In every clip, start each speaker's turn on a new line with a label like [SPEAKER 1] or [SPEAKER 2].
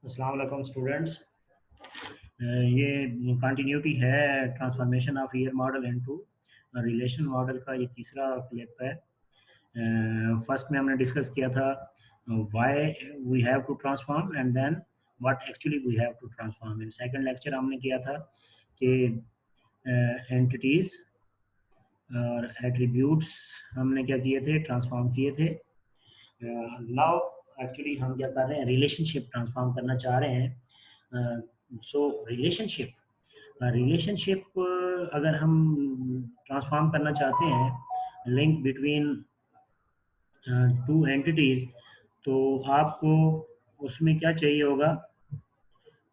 [SPEAKER 1] अस्सलाम वालेकुम स्टूडेंट्स। ये कंटिन्यूटी है transformation of year model into relation model का। ये तीसरा क्लिप है। फर्स्ट में हमने डिस्कस किया था why we have to transform and then what actually we have to transform. In second lecture हमने किया था कि एंटिटीज और एट्रीब्यूट्स हमने क्या किए थे, ट्रांसफॉर्म किए थे। नाउ एक्चुअली हम क्या कर रहे हैं, रिलेशनशिप ट्रांसफॉर्म करना चाह रहे हैं। सो रिलेशनशिप अगर हम ट्रांसफॉर्म करना चाहते हैं, लिंक बिटवीन टू एंटिटीज, तो आपको उसमें क्या चाहिए होगा,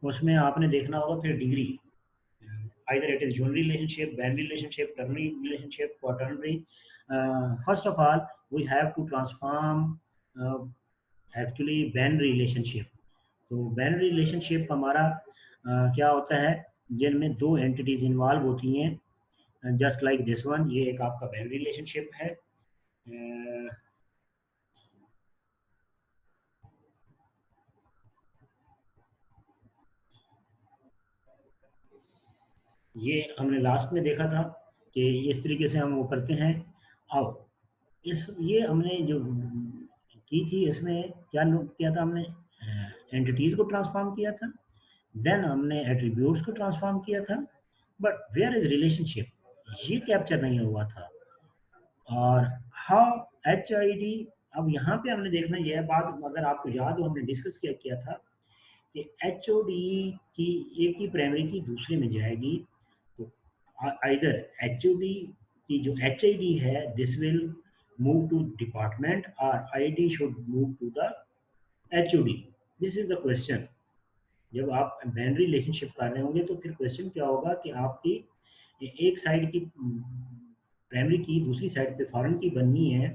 [SPEAKER 1] उसमें आपने देखना होगा फिर degree. either it is unary relationship, binary relationship, ternary relationship, quaternary. First of all, we have to transform actually binary relationship. तो binary relationship हमारा क्या होता है, जिनमें दो एंटिटीज इन्वॉल्व होती हैं, जस्ट लाइक दिस वन। ये एक आपका binary relationship है। ये हमने लास्ट में देखा था कि इस तरीके से हम वो करते हैं। अब ये हमने जो की थी, इसमें क्या नोट किया था हमने, एंटिटीज को ट्रांसफॉर्म किया था, देन हमने एट्रीब्यूट्स को ट्रांसफॉर्म किया था, बट वेयर इज रिलेशनशिप, ये कैप्चर नहीं हुआ था। और हाउ एच आई डी, अब यहाँ पे हमने देखना यह बात, अगर आपको याद हो हमने डिस्कस किया था कि एच ओ डी की एक की प्राइमरी की दूसरे में जाएगी, तो आइदर एच ओ डी की जो एच आई डी है, this will move to department, और I D should move to the H O D. This is the question. जब आप बाइनरी रिलेशनशिप कर रहे होंगे तो फिर क्वेश्चन क्या होगा कि आपकी एक साइड की प्राइमरी की दूसरी साइड पे फॉरेन की बननी है,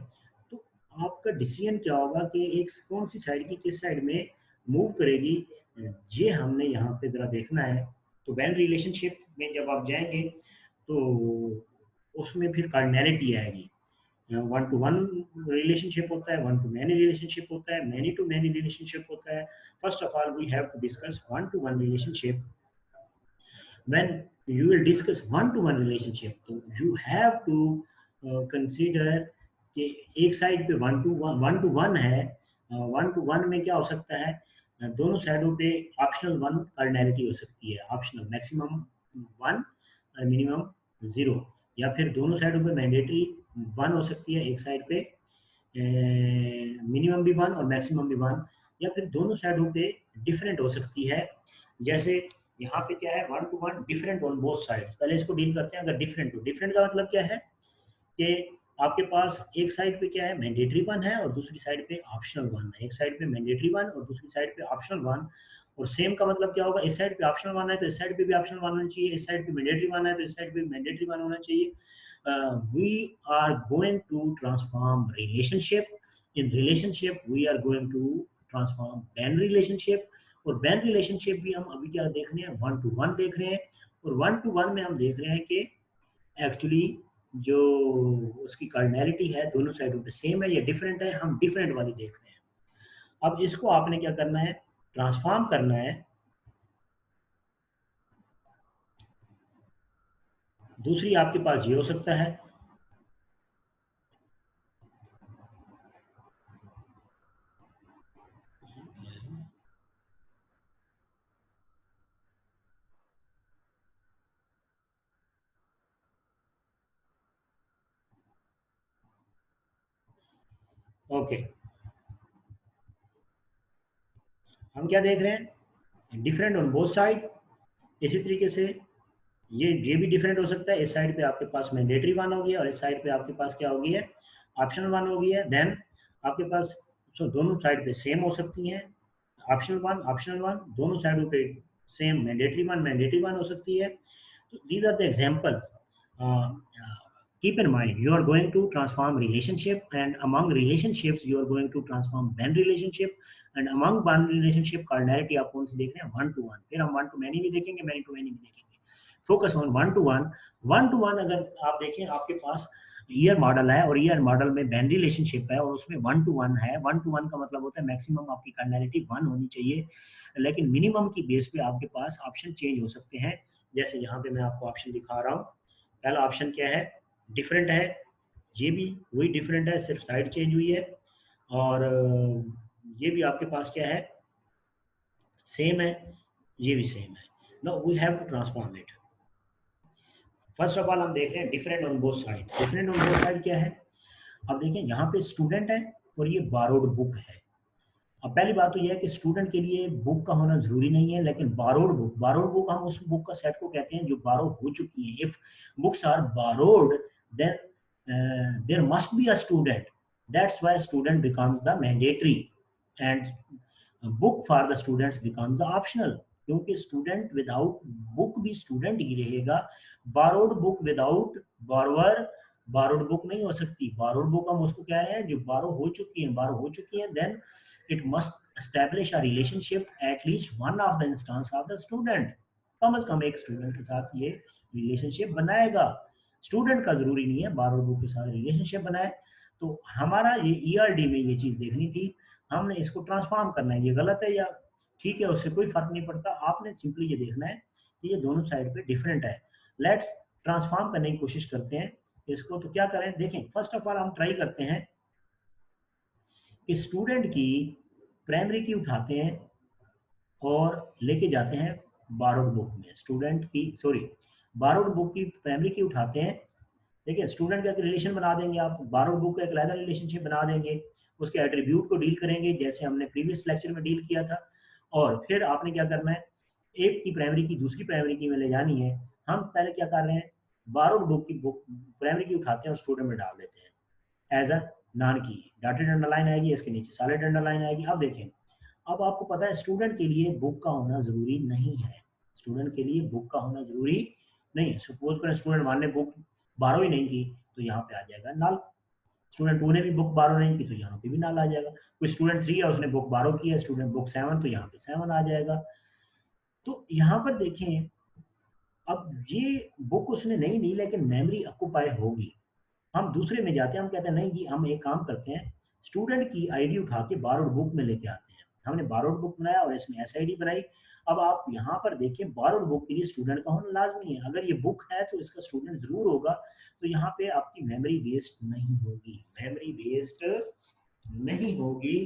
[SPEAKER 1] तो आपका डिसीजन क्या होगा कि एक कौन सी साइड की किस साइड में मूव करेगी, ये हमने यहाँ पे ज़रा देखना है। तो बाइनरी रिलेशनशिप में जब आप जाएंगे तो उसमें फिर कार्डिनैलिटी आएगी। वन टू वन रिलेशनशिप होता है, वन टू मैनी रिलेशनशिप होता है, मैनी टू मैनी रिलेशनशिप होता है। First of all we have to discuss one to one relationship. when you will discuss one to one relationship, तो you have to consider कि एक side पे one to one है। One to one में क्या हो सकता है, दोनों साइडों पे ऑप्शनल वन कार्डिनैलिटी हो सकती है, ऑप्शनल मैक्सिमम वन और मिनिमम जीरो, या फिर दोनों साइडों पे मैंडेटरी वन हो सकती है, एक साइड पे मिनिमम भी वन और मैक्सिमम भी वन, या फिर दोनों साइडों पे डिफरेंट हो सकती है। जैसे यहाँ पे क्या है, one to one different on both sides. पहले इसको डील करते हैं। अगर डिफरेंट, तो डिफरेंट का मतलब क्या है कि आपके पास एक साइड पे क्या है, मैंडेटरी वन है और दूसरी साइड पे ऑप्शनल वन है। एक साइड पे मैंडेटरी वन और दूसरी साइड पे ऑप्शनल वन। और सेम का मतलब क्या होगा, इस साइड पे ऑप्शनल वन है तो इस साइड पे भी ऑप्शनल वन होना चाहिए, इस साइड पे मैंडेटरी वन है तो इस साइड पे मैंडेटरी वन होना चाहिए। we are going to transform relationship. In relationship we are going to transform band relationship, और बैंड रिलेशनशिप भी हम अभी क्या देख रहे हैं, वन टू वन देख रहे हैं। और वन टू वन में हम देख रहे हैं कि एक्चुअली जो उसकी कार्डिनैलिटी है दोनों साइडों पे सेम है या डिफरेंट है, हम डिफरेंट वाली देख रहे हैं। अब इसको आपने क्या करना है, ट्रांसफॉर्म करना है। दूसरी आपके पास ये हो सकता है, ओके हम क्या देख रहे हैं, डिफरेंट ऑन बोथ साइड। इसी तरीके से ये भी डिफरेंट हो सकता है। इस साइड पे आपके पास मैंडेटरी वन हो गया और इस साइड पे आपके पास क्या हो गई है, ऑप्शनल वन हो गई है। देन आपके पास दोनों साइड पे सेम हो सकती हैं, ऑप्शनल वन, दोनों साइडों पे सेम मैंडेटरी वन हो सकती है। तो these are the examples. Keep in mind you are going to transform relationship, and among relationships you are going to transform band relationship, and among band relationship cardinality आप कौन सी देख रहे हैं, one to one. फिर हम one two many भी देखेंगे, many to many भी देखेंगे। Focus on one to one. One to one अगर आप देखें, आपके पास ईयर मॉडल है और ईयर मॉडल में बैन रिलेशनशिप है और उसमें 1 to 1 है। 1 to 1 का मतलब होता है मैक्सिमम आपकी कार्डिनैलिटी 1 होनी चाहिए, लेकिन मिनिमम की बेस पे आपके पास ऑप्शन चेंज हो सकते हैं। जैसे यहाँ पे मैं आपको ऑप्शन दिखा रहा हूँ। पहला ऑप्शन क्या है, डिफरेंट है, ये भी वही डिफरेंट है, सिर्फ साइड चेंज हुई है। और ये भी आपके पास क्या है, सेम है, ये भी सेम है। Now we have to transform it. First of all हम देख रहे हैं different on both side. Different on both side क्या है, अब देखिए यहाँ पे स्टूडेंट है और ये बारोड बुक है। अब पहली बात तो यह है कि स्टूडेंट के लिए बुक का होना जरूरी नहीं है, लेकिन बारोड बुक हम उस बुक का सेट को कहते हैं जो बारो हो चुकी है। If books are borrowed then there must be a student, that's why student becomes the mandatory and book for the students becomes the optional. क्योंकि स्टूडेंट विदाउट बुक भी स्टूडेंट ही रहेगा। Borrowed book without borrower borrowed book नहीं हो सकती। Borrowed book हम उसको कह रहे हैं जो बारो हो चुकी है, then it must establish a relationship at least one of the instance of the student। कम से कम एक स्टूडेंट के साथ ये रिलेशनशिप बनाएगा। स्टूडेंट का जरूरी नहीं है बारोड बुक के साथ रिलेशनशिप बनाए। तो हमारा ये ईआरडी में ये चीज देखनी थी, हमने इसको ट्रांसफॉर्म करना है। ये गलत है या ठीक है उससे कोई फर्क नहीं पड़ता, आपने सिंपली ये देखना है कि ये दोनों साइड पे डिफरेंट है। लेट्स ट्रांसफॉर्म करने की कोशिश करते हैं इसको। तो क्या करें, देखें फर्स्ट ऑफ ऑल हम ट्राई करते हैं कि स्टूडेंट की प्राइमरी की उठाते हैं और लेके जाते हैं बारोड बुक में। स्टूडेंट की बारोड बुक की प्राइमरी की उठाते हैं। देखिए स्टूडेंट का एक रिलेशन बना देंगे आप, बारोड बुक का एक अलग रिलेशनशिप बना देंगे, उसके एट्रीब्यूट को डील करेंगे जैसे हमने प्रीवियस लेक्चर में डील किया था। और फिर आपने क्या करना है, एक की प्राइमरी की दूसरी प्राइमरी की में ले जानी है। हम पहले क्या कर रहे हैं, बारोड बुक प्राइमरी की उठाते हैं और स्टूडेंट में डाल देते हैं एज अ नॉन की। डॉटेड अंडरलाइन आएगी, इसके नीचे सॉलिड अंडरलाइन आएगी। अब देखें, अब आपको पता है स्टूडेंट के लिए बुक का होना जरूरी नहीं है। स्टूडेंट के लिए बुक का होना जरूरी नहीं है। सपोज करें स्टूडेंट 1 ने बुक बारो ही नहीं की तो यहाँ पे आ जाएगा नल। स्टूडेंट 2 ने भी बुक बारो नहीं की तो यहाँ पे भी नल आ जाएगा। कोई स्टूडेंट 3 है उसने बुक बारो की है, स्टूडेंट बुक 7, तो यहाँ पे 7 आ जाएगा। तो यहाँ पर देखें, अब ये बुक उसने नहीं ली लेकिन मेमोरी ऑक्यूपाई होगी। हम दूसरे में जाते हैं, हम कहते हैं नहीं जी हम एक काम करते हैं, स्टूडेंट की आईडी उठा के बारोड बुक में लेके आते हैं। हमने बारोड बुक बनाया और इसमें एसआईडी बनाई। अब आप यहाँ पर देखिए बारोड बुक के लिए स्टूडेंट का होना लाजमी है। अगर ये बुक है तो इसका स्टूडेंट जरूर होगा। तो यहाँ पे आपकी मेमोरी वेस्ट नहीं होगी, मेमोरी वेस्ट नहीं होगी।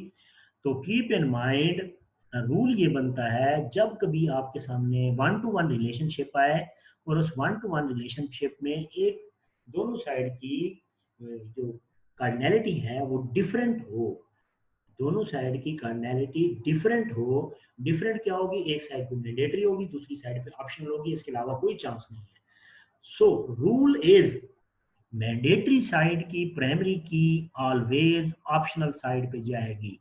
[SPEAKER 1] तो कीप इन माइंड, रूल ये बनता है जब कभी आपके सामने 1 to 1 रिलेशनशिप आए और उस 1 to 1 रिलेशनशिप में एक दोनों साइड की जो कार्डिनैलिटी है वो डिफरेंट हो, दोनों साइड की कार्डिनैलिटी डिफरेंट हो। डिफरेंट क्या होगी, एक साइड पे मैंडेटरी होगी दूसरी साइड पे ऑप्शनल होगी, इसके अलावा कोई चांस नहीं है। So rule is mandatory side की प्राइमरी की ऑलवेज ऑप्शनल साइड पे जाएगी।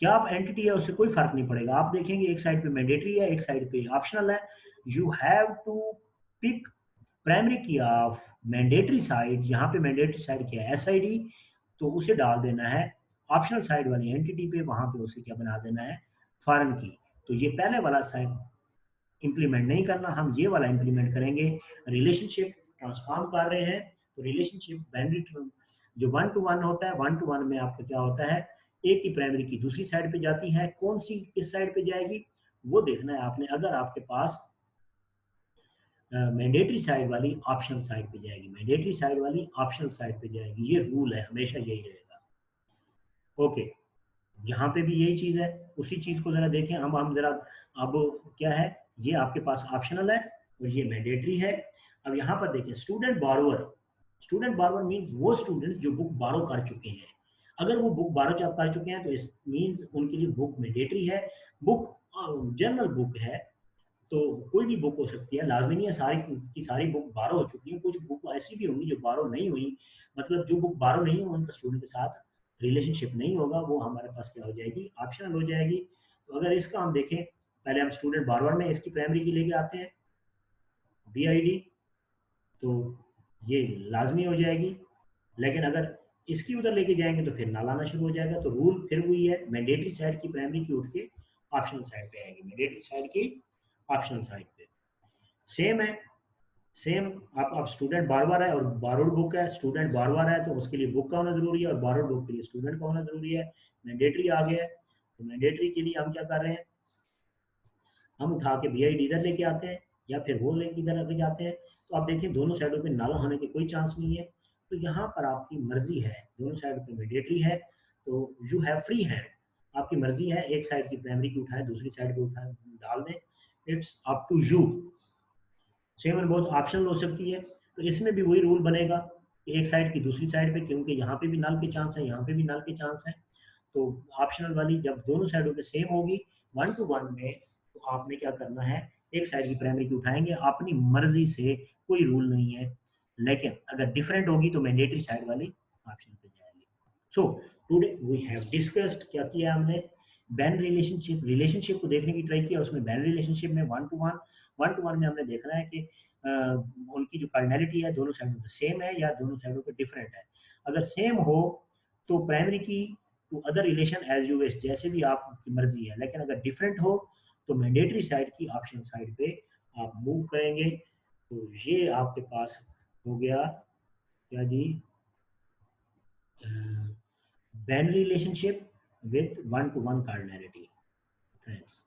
[SPEAKER 1] क्या आप एंटिटी है उससे कोई फर्क नहीं पड़ेगा। आप देखेंगे एक साइड पे मैंडेटरी है एक साइड पे ऑप्शनल है, you have to pick primary key of mandatory side. यहाँ पे मैंडेटरी साइड क्या है, एसआईडी, तो उसे डाल देना है ऑप्शनल साइड वाली एंटिटी पे, वहां पे उसे क्या बना देना है, फॉरेन की। तो ये पहले वाला साइड इंप्लीमेंट नहीं करना, हम ये वाला इंप्लीमेंट करेंगे। रिलेशनशिप ट्रांसफॉर्म कर रहे हैं तो रिलेशनशिप बाइनरी जो 1 to 1 होता है, 1 to 1 में आपका क्या होता है, एक की प्राइमरी की दूसरी साइड पे जाती है। कौन सी किस साइड पे जाएगी वो देखना है आपने। अगर आपके पास मैंडेटरी साइड वाली ऑप्शनल साइड पे जाएगी, मैंडेटरी साइड वाली ऑप्शनल साइड पे जाएगी, ये रूल है, हमेशा यही रहेगा। ओके, यहाँ पे भी यही चीज है, उसी चीज को जरा देखें हम जरा। अब क्या है, ये आपके पास ऑप्शनल है और ये मैंडेटरी है। अब यहाँ पर देखें स्टूडेंट बारोवर, स्टूडेंट बारोवर मीन्स वो स्टूडेंट्स जो बुक बारो कर चुके हैं। अगर वो बुक बारो कर चुके हैं तो इस मीन्स उनके लिए बुक मैंडेटरी है। बुक जनरल बुक है तो कोई भी बुक हो सकती है, लाजमी नहीं है सारी की सारी बुक बारो हो चुकी है। कुछ बुक ऐसी भी होंगी जो बारो नहीं हुई, मतलब जो बुक बारो नहीं हुई उनका स्टूडेंट के साथ रिलेशनशिप नहीं होगा, वो हमारे पास क्या हो जाएगी, ऑप्शनल हो जाएगी। तो अगर इसका हम देखें, पहले हम स्टूडेंट बारवर में इसकी प्राइमरी की लेके आते हैं BID, तो ये लाजमी हो जाएगी। लेकिन अगर इसकी उधर लेके जाएंगे तो फिर ना लाना शुरू हो जाएगा। तो रूल फिर वही है, मैंडेटरी साइड की प्राइमरी की उठ के ऑप्शनल साइड पे आएगी, मैंडेटरी साइड की ऑप्शनल साइड पे सेम है। सेम आप स्टूडेंट बार बार है और बारोड बुक है, स्टूडेंट बार बार है तो उसके लिए बुक का होना जरूरी है और बारोड बुक के लिए स्टूडेंट का होना जरूरी है। मैंडेटरी आ गया है, तो मैंडेटरी के लिए हम क्या कर रहे हैं, हम उठा के बी आई डी इधर लेके आते हैं या फिर वो लेके इधर लेके जाते हैं। तो आप देखिए दोनों साइडों पे नल होने के कोई चांस नहीं है। तो यहाँ पर आपकी मर्जी है, दोनों साइड पे मैंडेटरी है, तो यू हैव फ्री हैंड, आपकी मर्जी है एक साइड की प्राइमरी की उठाए दूसरी साइड पे उठाए डाल दें, it's up to you. Same और बहुत ऑप्शनल हो सकती है, तो इसमें भी वही रूल बनेगा कि एक साइड की दूसरी साइड पे, क्योंकि यहाँ पे भी नल के चांस है यहाँ पे भी नल के चांस है। तो ऑप्शनल वाली जब दोनों साइडों पे सेम होगी 1 to 1 में, तो आपने क्या करना है, एक साइड की प्राइमरी की उठाएंगे अपनी मर्जी से, कोई रूल नहीं है। लेकिन अगर डिफरेंट होगी तो मैंडेटरी साइड वाली ऑप्शन पे जाएगी। So today we have discussed, क्या किया हमने, बैन रिलेशनशिप, रिलेशनशिप को देखने की ट्राई किया, उसमें बैन रिलेशनशिप में 1 to 1, 1 to 1 में हमने देखना है कि उनकी जो कार्डिनैलिटी है दोनों साइडों पे सेम है या दोनों साइडों पे डिफरेंट है। अगर सेम हो तो primary key to other relation as you wish, जैसे भी आपकी मर्जी है। लेकिन अगर डिफरेंट हो तो मैंडेटरी साइड की ऑप्शन साइड पे आप मूव करेंगे। तो ये आपके पास हो गया क्या जी, बैन relationship with 1 to 1 cardinality. Thanks.